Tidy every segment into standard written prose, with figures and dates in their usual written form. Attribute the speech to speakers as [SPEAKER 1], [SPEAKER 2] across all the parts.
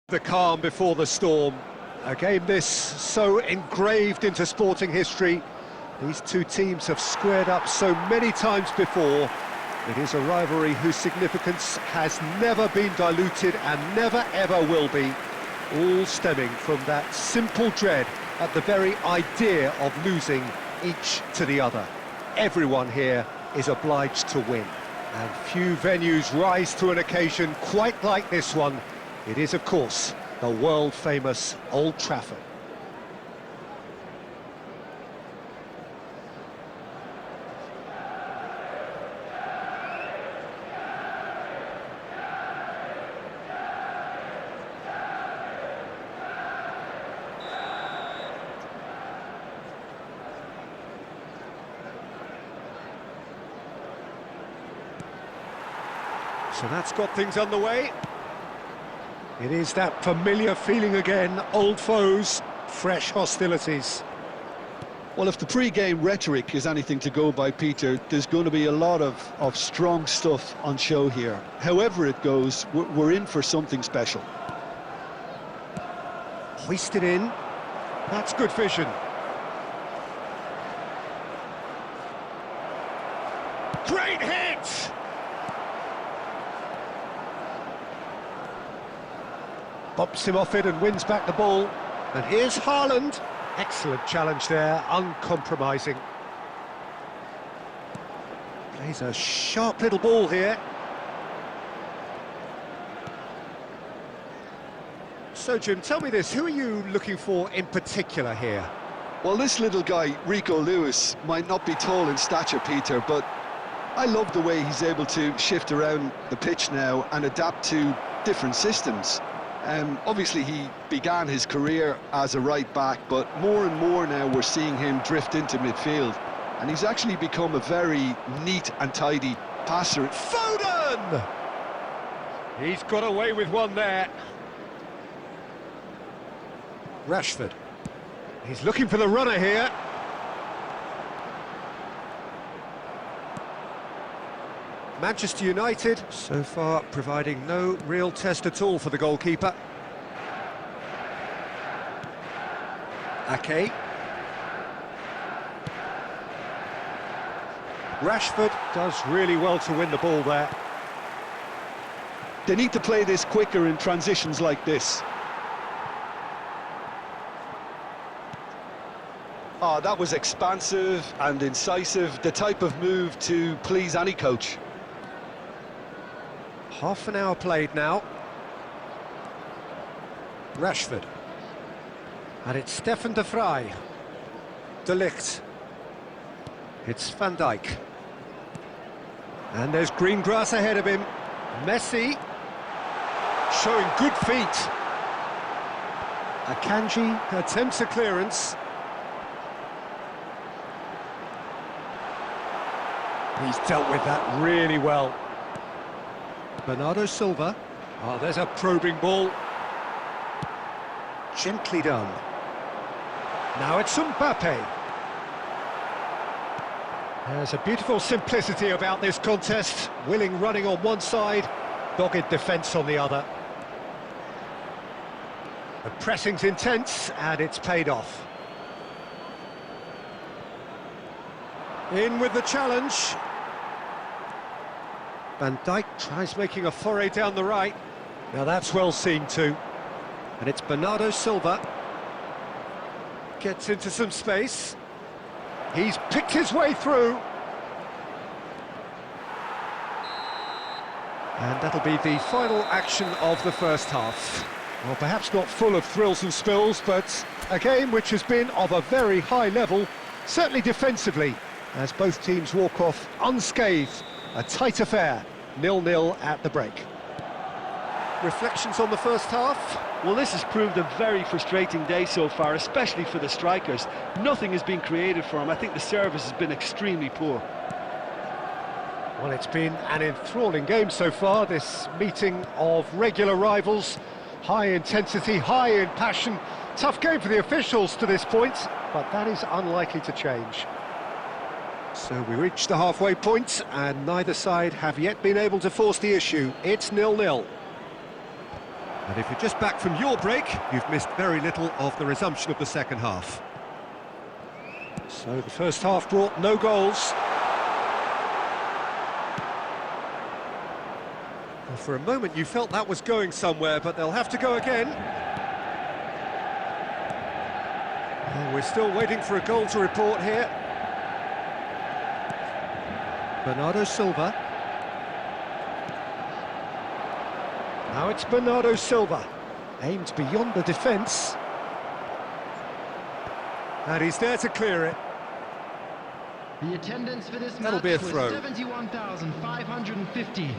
[SPEAKER 1] The calm before the storm. A game this so engraved into sporting history. These two teams have squared up so many times before. It is a rivalry whose significance has never been diluted and never ever will be. All stemming from that simple dread at the very idea of losing each to the other. Everyone here is obliged to win. And few venues rise to an occasion quite like this one. It is, of course, the world-famous Old Trafford. So that's got things underway. It is that familiar feeling again, old foes, fresh hostilities.
[SPEAKER 2] Well, if the pre-game rhetoric is anything to go by, Peter, there's going to be a lot of strong stuff on show here. However it goes, we're in for something special.
[SPEAKER 1] Hoisted in. That's good vision. Great hit! Bops him off it and wins back the ball. And here's Haaland. Excellent challenge there, uncompromising. Plays a sharp little ball here. So, Jim, tell me this, who are you looking for in particular here?
[SPEAKER 2] Well, this little guy, Rico Lewis, might not be tall in stature, Peter, but I love the way he's able to shift around the pitch now and adapt to different systems. Obviously, he began his career as a right-back, but more and more now we're seeing him drift into midfield. And he's actually become a very neat and tidy passer.
[SPEAKER 1] Foden! He's got away with one there. Rashford. He's looking for the runner here. Manchester United, so far, providing no real test at all for the goalkeeper. Ake. Rashford does really well to win the ball there.
[SPEAKER 2] They need to play this quicker in transitions like this. Oh, that was expansive and incisive, the type of move to please any coach.
[SPEAKER 1] Half an hour played now. Rashford. And it's Stefan de Vrij. De Ligt. It's Van Dijk. And there's green grass ahead of him. Messi. Showing good feet. Akanji attempts a clearance. He's dealt with that really well. Bernardo Silva. Oh, there's a probing ball. Gently done. Now it's Mbappe. There's a beautiful simplicity about this contest. Willing running on one side, dogged defence on the other. The pressing's intense, and it's paid off. In with the challenge. Van Dijk tries making a foray down the right. Now that's well seen too. And it's Bernardo Silva. Gets into some space. He's picked his way through. And that'll be the final action of the first half. Well, perhaps not full of thrills and spills, but a game which has been of a very high level, certainly defensively, as both teams walk off unscathed. A tight affair, 0-0 at the break. Reflections on the first half?
[SPEAKER 3] Well, this has proved a very frustrating day so far, especially for the strikers. Nothing has been created for them. I think the service has been extremely poor.
[SPEAKER 1] Well, it's been an enthralling game so far, this meeting of regular rivals. High intensity, high in passion. Tough game for the officials to this point, but that is unlikely to change. So we reach the halfway point, and neither side have yet been able to force the issue. It's 0-0. And if you're just back from your break, you've missed very little of the resumption of the second half. So the first half brought no goals. Well, for a moment you felt that was going somewhere, but they'll have to go again. Oh, we're still waiting for a goal to report here. Bernardo Silva. Now it's Bernardo Silva. Aimed beyond the defence. And he's there to clear it.
[SPEAKER 4] The attendance for this
[SPEAKER 1] That'll
[SPEAKER 4] match
[SPEAKER 1] be a
[SPEAKER 4] was
[SPEAKER 1] throw.
[SPEAKER 4] 71,550.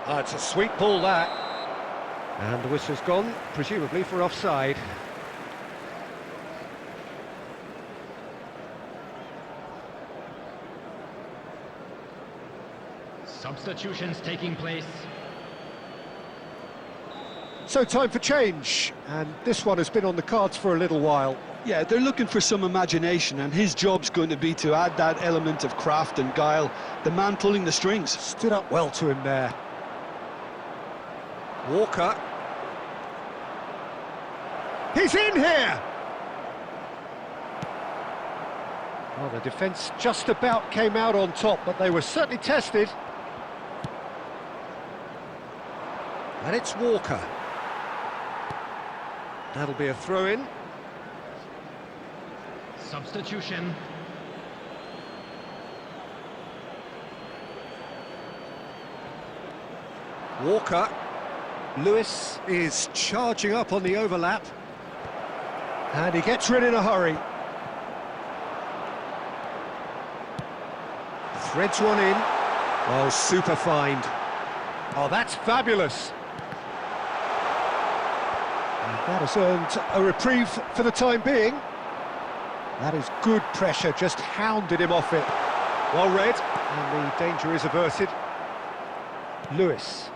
[SPEAKER 1] Ah, it's a sweet ball, that. And the whistle's gone, presumably for offside.
[SPEAKER 4] Substitutions taking place.
[SPEAKER 1] So time for change, and this one has been on the cards for a little while.
[SPEAKER 2] Yeah, they're looking for some imagination, and his job's going to be to add that element of craft and guile, the man pulling the strings.
[SPEAKER 1] Stood up well to him there. Walker. He's in here! Well, the defence just about came out on top, but they were certainly tested. And it's Walker. That'll be a throw-in.
[SPEAKER 4] Substitution.
[SPEAKER 1] Walker. Lewis is charging up on the overlap. And he gets rid in a hurry. Threads one in. Oh, super find. Oh, that's fabulous. And that has earned a reprieve for the time being. That is good pressure, just hounded him off it. Well read, and the danger is averted. Lewis.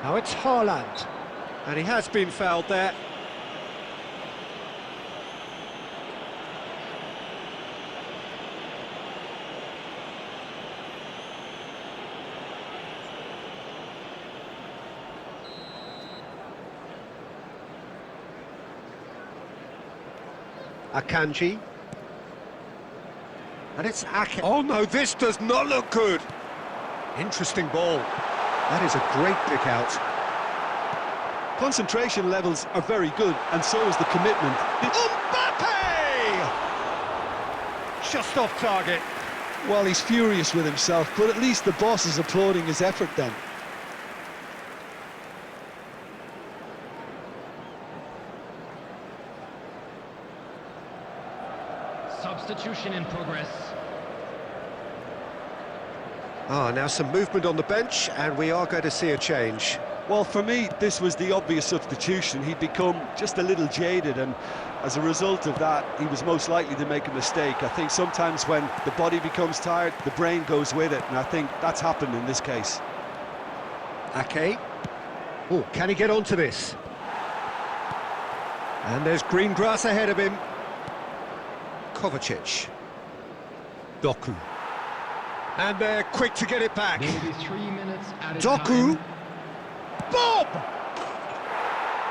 [SPEAKER 1] Now it's Haaland, and he has been fouled there. Akanji. And it's Ake. Oh no, this does not look good. Interesting ball. That is a great pick out.
[SPEAKER 2] Concentration levels are very good, and so is the commitment.
[SPEAKER 1] Mbappe! Just off target.
[SPEAKER 2] Well, he's furious with himself, but at least the boss is applauding his effort then.
[SPEAKER 4] Substitution in progress.
[SPEAKER 1] Ah, now some movement on the bench, and we are going to see a change.
[SPEAKER 2] Well, for me, this was the obvious substitution. He'd become just a little jaded, and as a result of that, he was most likely to make a mistake. I think sometimes when the body becomes tired, the brain goes with it, and I think that's happened in this case.
[SPEAKER 1] Ake. Oh, can he get onto this? And there's green grass ahead of him. Kovacic. Doku. And they're quick to get it back.
[SPEAKER 4] Maybe 3 minutes at a
[SPEAKER 1] Doku.
[SPEAKER 4] time.
[SPEAKER 1] Bob!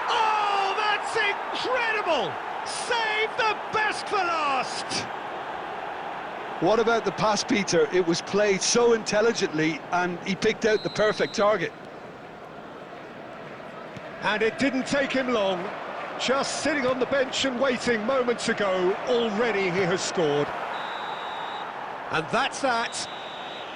[SPEAKER 1] Oh, that's incredible! Save the best for last!
[SPEAKER 2] What about the pass, Peter? It was played so intelligently, and he picked out the perfect target.
[SPEAKER 1] And it didn't take him long. Just sitting on the bench and waiting moments ago, already he has scored. And that's that.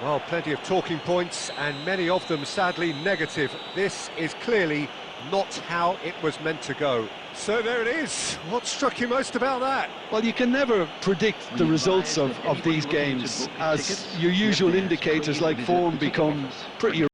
[SPEAKER 1] Well, plenty of talking points, and many of them sadly negative. This is clearly not how it was meant to go. So there it is. What struck you most about that?
[SPEAKER 2] Well, you can never predict the results of these games, as your usual indicators like form become pretty